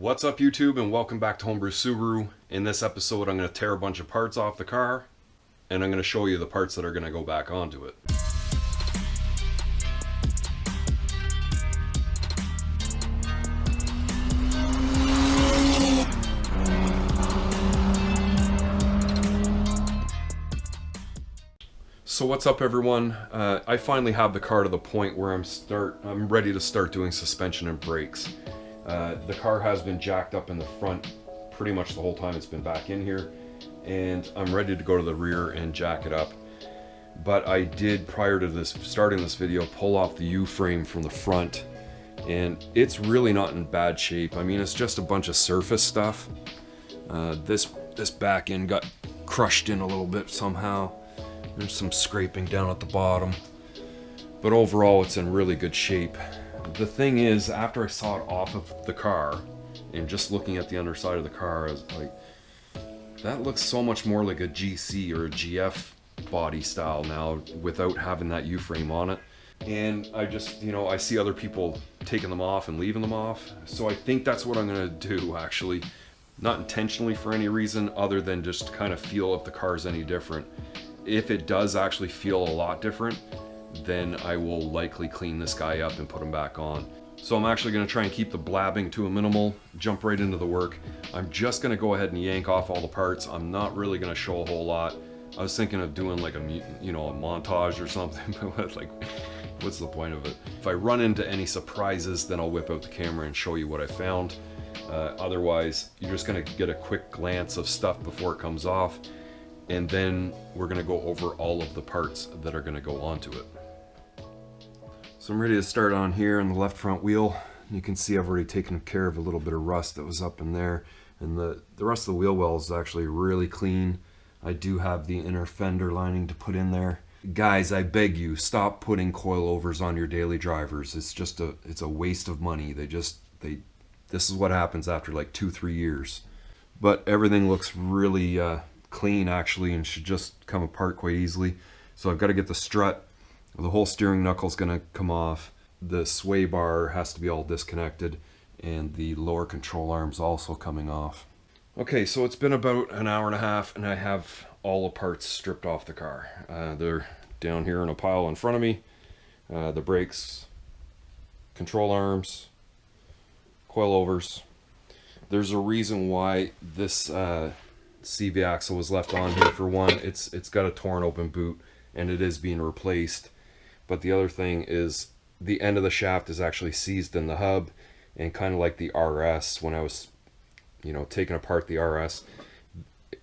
What's up YouTube, and welcome back to Homebrew Subaru. In this episode I'm going to tear a bunch of parts off the car and I'm going to show you the parts that are going to go back onto it. So what's up everyone? I finally have the car to the point where I'm ready to start doing suspension and brakes. The car has been jacked up in the front pretty much the whole time it's been back in here, and I'm ready to go to the rear and jack it up. But I did, prior to starting this video, pull off the U-frame from the front, and it's really not in bad shape. I mean, it's just a bunch of surface stuff. This back end got crushed in a little bit somehow. There's some scraping down at the bottom, but overall it's in really good shape. The thing is, after I saw it off of the car and just looking at the underside of the car, I was like, that looks so much more like a GC or a GF body style now without having that U-frame on it. And I just, I see other people taking them off and leaving them off. So I think that's what I'm gonna do, actually. Not intentionally for any reason other than just to kind of feel if the car is any different. If it does actually feel a lot different, then I will likely clean this guy up and put him back on. So I'm actually going to try and keep the blabbing to a minimal, jump right into the work. I'm just going to go ahead and yank off all the parts. I'm not really going to show a whole lot. I was thinking of doing like a montage or something, but like, what's the point of it? If I run into any surprises, then I'll whip out the camera and show you what I found. Otherwise, you're just going to get a quick glance of stuff before it comes off. And then we're going to go over all of the parts that are going to go onto it. So I'm ready to start on here on the left front wheel. You can see I've already taken care of a little bit of rust that was up in there. And the rest of the wheel well is actually really clean. I do have the inner fender lining to put in there. Guys, I beg you, stop putting coilovers on your daily drivers. It's a waste of money. This is what happens after like 2-3 years. But everything looks really clean actually, and should just come apart quite easily. So I've got to get the strut. The whole steering knuckle's going to come off. The sway bar has to be all disconnected, and the lower control arm's also coming off. Okay, so it's been about an hour and a half, and I have all the parts stripped off the car. They're down here in a pile in front of me. The brakes, control arms, coilovers. There's a reason why this CV axle was left on here. For one, it's got a torn open boot and it is being replaced. But the other thing is the end of the shaft is actually seized in the hub, and kind of like the RS, when I was taking apart the RS,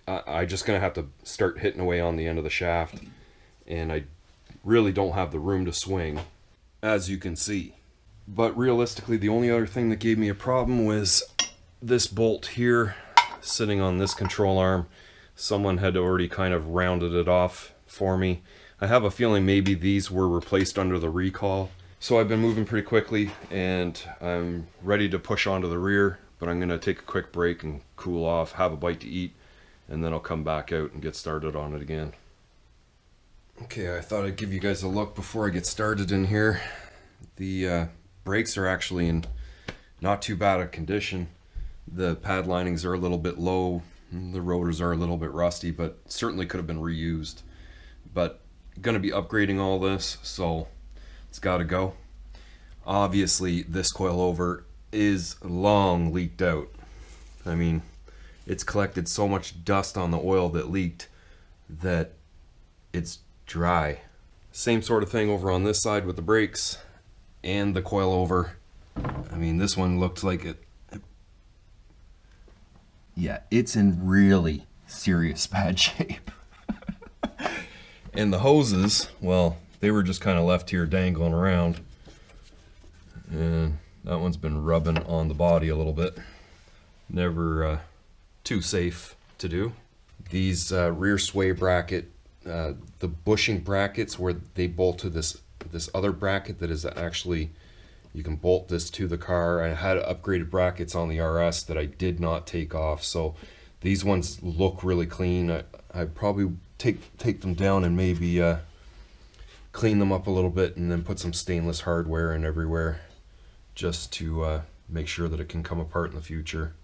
I just gonna have to start hitting away on the end of the shaft, and I really don't have the room to swing, as you can see. But realistically, the only other thing that gave me a problem was this bolt here sitting on this control arm. Someone had already kind of rounded it off for me. I have a feeling maybe these were replaced under the recall. So I've been moving pretty quickly and I'm ready to push onto the rear, but I'm gonna take a quick break and cool off, have a bite to eat, and then I'll come back out and get started on it again. Okay, I thought I'd give you guys a look before I get started in here. The brakes are actually in not too bad a condition. The pad linings are a little bit low, the rotors are a little bit rusty, but certainly could have been reused. But going to be upgrading all this, so it's got to go. Obviously, this coilover is long leaked out. I mean, it's collected so much dust on the oil that leaked that it's dry. Same sort of thing over on this side with the brakes and the coilover. I mean, this one looked like it. Yeah, it's in really serious bad shape. And the hoses, well, they were just kind of left here dangling around. And that one's been rubbing on the body a little bit. Never too safe to do. These rear sway bracket, the bushing brackets where they bolt to this other bracket that is actually, you can bolt this to the car. I had upgraded brackets on the RS that I did not take off, so these ones look really clean. I'd probably take them down and maybe clean them up a little bit and then put some stainless hardware in everywhere just to make sure that it can come apart in the future.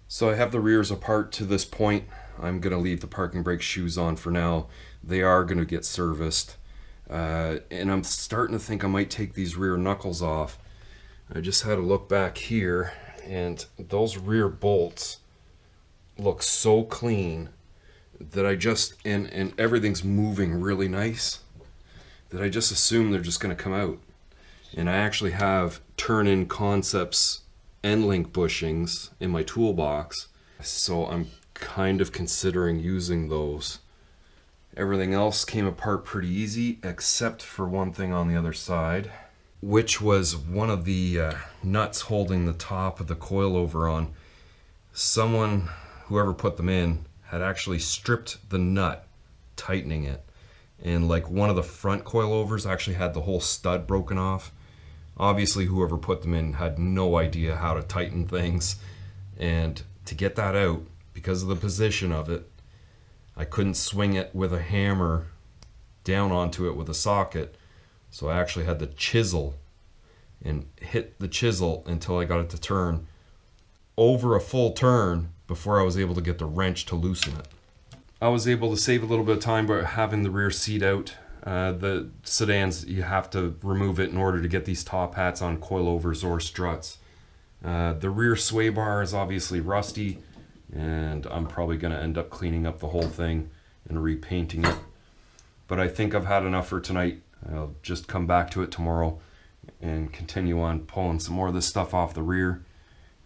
So I have the rears apart to this point. I'm going to leave the parking brake shoes on for now. They are going to get serviced. And I'm starting to think I might take these rear knuckles off. I just had a look back here, and those rear bolts look so clean that I just, and everything's moving really nice, that I just assume they're just going to come out. And I actually have turn-in Concepts end-link bushings in my toolbox, so I'm kind of considering using those. Everything else came apart pretty easy, except for one thing on the other side, which was one of the nuts holding the top of the coilover on. Someone, whoever put them in, had actually stripped the nut, tightening it. And like one of the front coilovers actually had the whole stud broken off. Obviously, whoever put them in had no idea how to tighten things. And to get that out, because of the position of it, I couldn't swing it with a hammer down onto it with a socket. So I actually had to chisel and hit the chisel until I got it to turn over a full turn before I was able to get the wrench to loosen it. I was able to save a little bit of time by having the rear seat out. The sedans, you have to remove it in order to get these top hats on coilovers or struts. The rear sway bar is obviously rusty, and I'm probably going to end up cleaning up the whole thing and repainting it. But I think I've had enough for tonight. I'll just come back to it tomorrow and continue on pulling some more of this stuff off the rear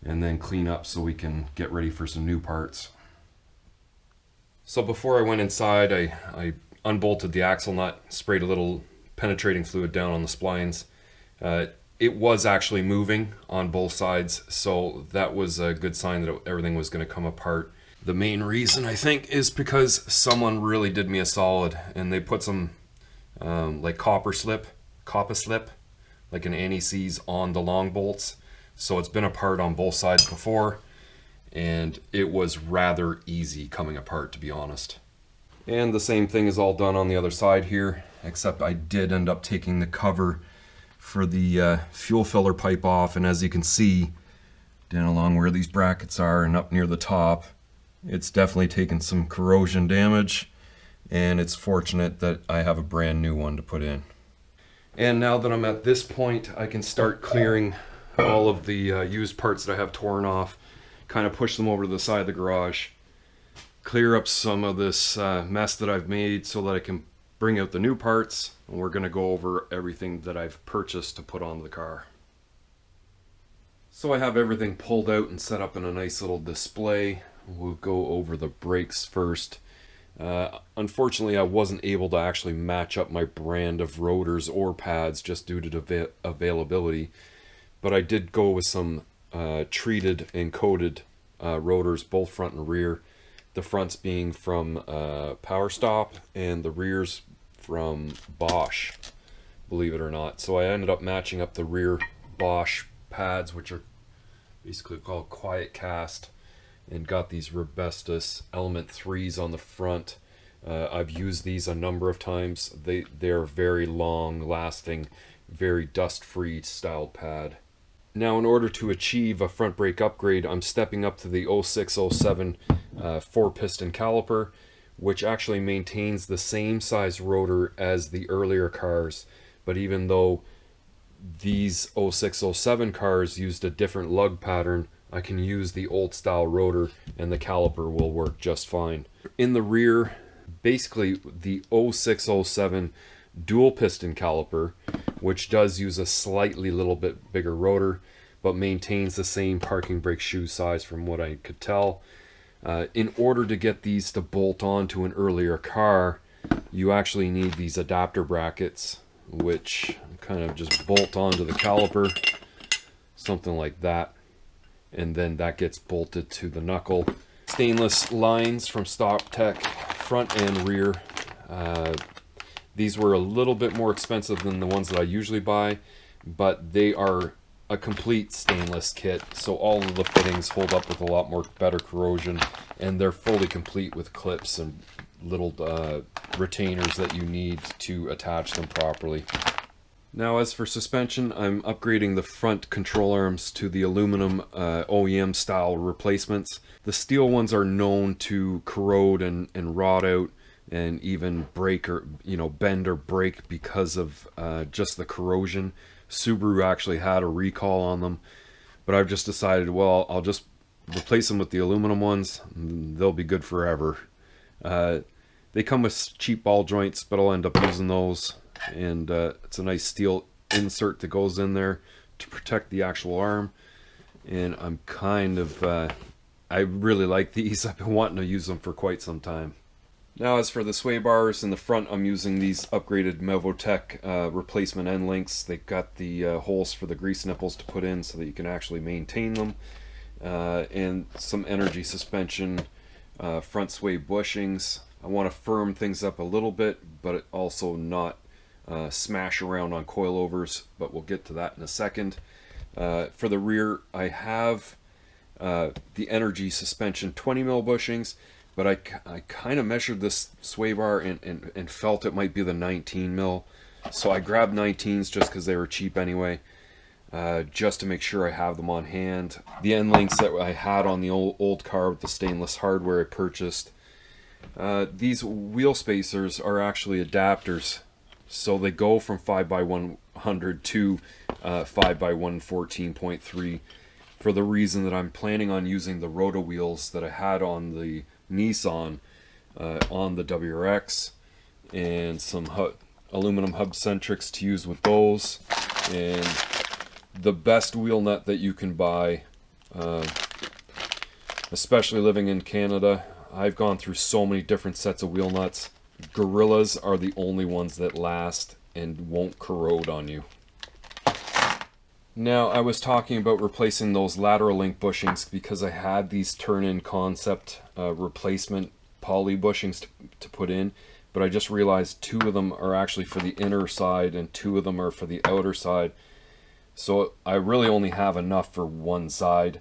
and then clean up so we can get ready for some new parts. So before I went inside, I unbolted the axle nut, sprayed a little penetrating fluid down on the splines. It was actually moving on both sides, so that was a good sign that everything was going to come apart. The main reason, I think, is because someone really did me a solid, and they put some like copper slip, like an anti-seize on the long bolts. So it's been apart on both sides before, and it was rather easy coming apart, to be honest. And the same thing is all done on the other side here, except I did end up taking the cover for the fuel filler pipe off, and as you can see down along where these brackets are and up near the top, it's definitely taken some corrosion damage, and it's fortunate that I have a brand new one to put in. And now that I'm at this point, I can start clearing all of the used parts that I have torn off, kind of push them over to the side of the garage, clear up some of this mess that I've made so that I can bring out the new parts, and we're going to go over everything that I've purchased to put on the car. So I have everything pulled out and set up in a nice little display. We'll go over the brakes first. Unfortunately, I wasn't able to actually match up my brand of rotors or pads just due to availability, but I did go with some treated and coated rotors, both front and rear. The fronts being from Power Stop and the rears from Bosch, believe it or not. So I ended up matching up the rear Bosch pads, which are basically called Quiet Cast, and got these Robustus Element 3s on the front. I've used these a number of times. They're very long lasting, very dust-free styled pad. Now, in order to achieve a front brake upgrade, I'm stepping up to the 0607 4-piston caliper, which actually maintains the same size rotor as the earlier cars. But even though these 0607 cars used a different lug pattern, I can use the old style rotor and the caliper will work just fine. In the rear, basically the 0607 dual piston caliper, which does use a slightly little bit bigger rotor, but maintains the same parking brake shoe size from what I could tell. In order to get these to bolt onto an earlier car, you actually need these adapter brackets, which kind of just bolt onto the caliper, something like that, and then that gets bolted to the knuckle. Stainless lines from Stock Tech, front and rear. These were a little bit more expensive than the ones that I usually buy, but they are a complete stainless kit, so all of the fittings hold up with a lot more better corrosion, and they're fully complete with clips and little retainers that you need to attach them properly. Now as for suspension, I'm upgrading the front control arms to the aluminum OEM style replacements. The steel ones are known to corrode and rot out and even break or bend or break because of just the corrosion. Subaru actually had a recall on them, but I've just decided, well, I'll just replace them with the aluminum ones. They'll be good forever. They come with cheap ball joints, but I'll end up using those. And it's a nice steel insert that goes in there to protect the actual arm. And I'm kind of, I really like these. I've been wanting to use them for quite some time. Now as for the sway bars in the front, I'm using these upgraded Mevotech replacement end links. They've got the holes for the grease nipples to put in so that you can actually maintain them. And some energy suspension front sway bushings. I want to firm things up a little bit, but also not smash around on coilovers, but we'll get to that in a second. For the rear, I have the energy suspension 20 mil bushings, but I kind of measured this sway bar and felt it might be the 19 mil. So I grabbed 19s just because they were cheap anyway, just to make sure I have them on hand. The end links that I had on the old car with the stainless hardware I purchased. These wheel spacers are actually adapters. So they go from 5x100 to 5x114.3 for the reason that I'm planning on using the roto wheels that I had on the Nissan on the WRX, and some aluminum hub centrics to use with those, and the best wheel nut that you can buy, especially living in Canada. I've gone through so many different sets of wheel nuts. Gorillas are the only ones that last and won't corrode on you. Now, I was talking about replacing those lateral link bushings because I had these turn-in concept replacement poly bushings to put in, but I just realized 2 of them are actually for the inner side and 2 of them are for the outer side. So I really only have enough for one side,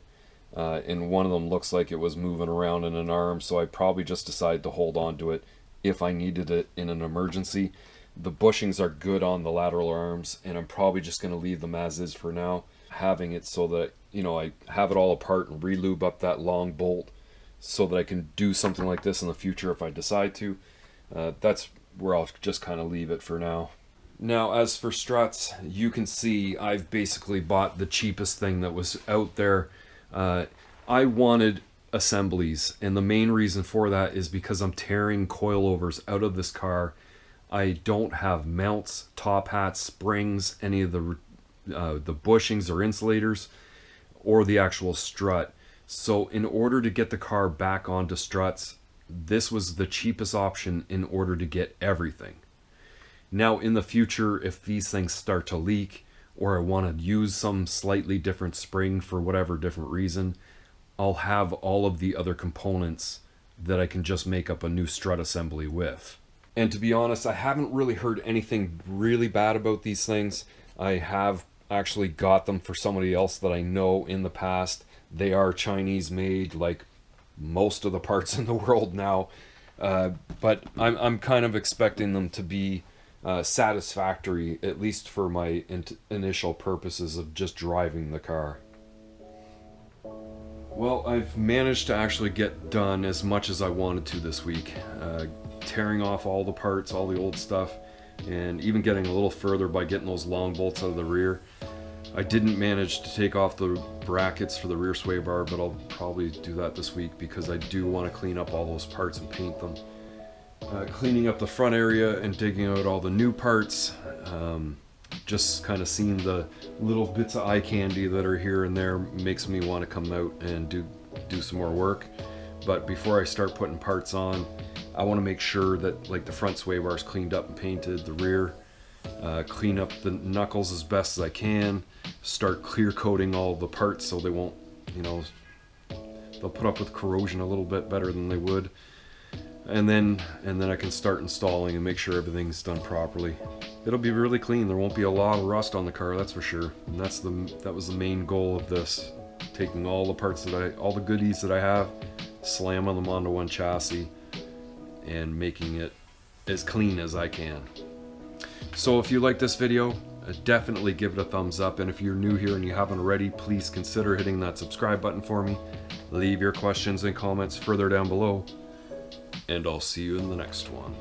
and one of them looks like it was moving around in an arm, so I probably just decided to hold on to it if I needed it in an emergency. The bushings are good on the lateral arms, and I'm probably just going to leave them as is for now, having it so that, I have it all apart and re-lube up that long bolt so that I can do something like this in the future if I decide to. That's where I'll just kind of leave it for now. Now, as for struts, you can see I've basically bought the cheapest thing that was out there. I wanted assemblies, and the main reason for that is because I'm tearing coilovers out of this car. I don't have mounts, top hats, springs, any of the bushings or insulators, or the actual strut. So in order to get the car back onto struts, this was the cheapest option in order to get everything. Now in the future, if these things start to leak, or I want to use some slightly different spring for whatever different reason, I'll have all of the other components that I can just make up a new strut assembly with. And to be honest, I haven't really heard anything really bad about these things. I have actually got them for somebody else that I know in the past. They are Chinese made, like most of the parts in the world now. But I'm kind of expecting them to be satisfactory, at least for my initial purposes of just driving the car. Well, I've managed to actually get done as much as I wanted to this week, tearing off all the parts, all the old stuff, and even getting a little further by getting those long bolts out of the rear. I didn't manage to take off the brackets for the rear sway bar, but I'll probably do that this week because I do want to clean up all those parts and paint them. Cleaning up the front area and digging out all the new parts. Just kind of seeing the little bits of eye candy that are here and there makes me want to come out and do some more work. But before I start putting parts on, I want to make sure that like the front sway bar is cleaned up and painted, the rear, clean up the knuckles as best as I can, start clear coating all the parts so they won't, they'll put up with corrosion a little bit better than they would. And then I can start installing and make sure everything's done properly. It'll be really clean. There won't be a lot of rust on the car, that's for sure. And that was the main goal of this. Taking all the parts all the goodies that I have, slamming them onto one chassis, and making it as clean as I can. So if you like this video, definitely give it a thumbs up. And if you're new here and you haven't already, please consider hitting that subscribe button for me. Leave your questions and comments further down below, and I'll see you in the next one.